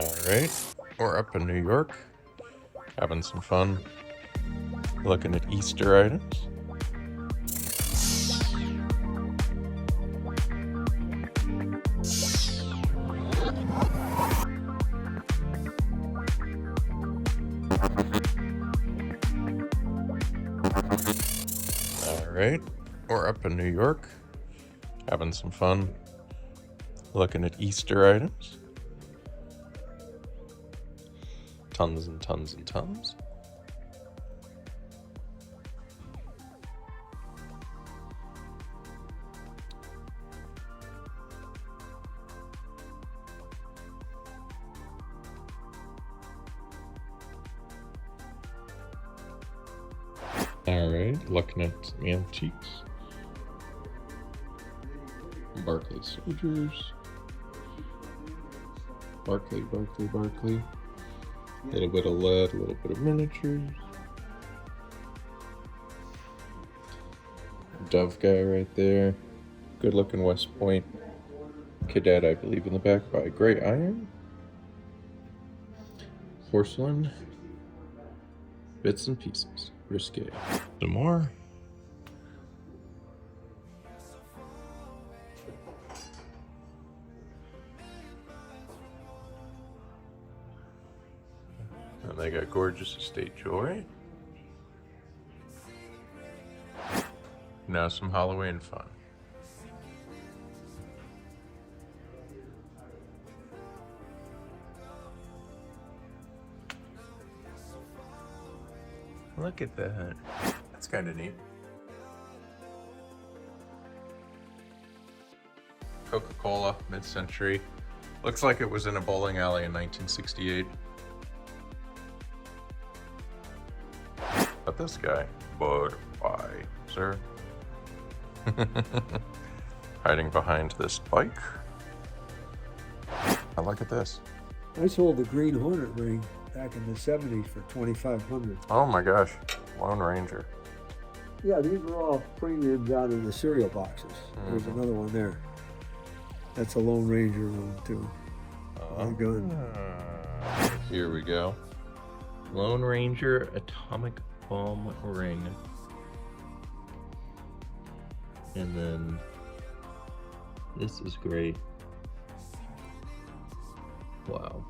Alright, we're up in New York, having some fun, looking at Easter items. Alright, we're up in New York, having some fun, looking at Easter items. Tons and tons and tons. Alright, looking at some antiques. Barclay soldiers. Barclay. A little bit of lead, a little bit of miniatures. Dove guy right there. Good looking West Point cadet, I believe, in the back by Gray Iron. Porcelain. Bits and pieces. Risque. Some more. And they got gorgeous estate jewelry. Now some Halloween fun. Look at that. That's kind of neat. Coca-Cola, mid-century. Looks like it was in a bowling alley in 1968. But this guy, Budweiser, hiding behind this bike. I look at this. I sold the Green Hornet ring back in the 70s for $2,500. Oh my gosh, Lone Ranger. Yeah, these were all premiums out of the cereal boxes. There's another one there. That's a Lone Ranger one too. My gun. Here we go. Lone Ranger Atomic Bomb ring. And then this is great. Wow.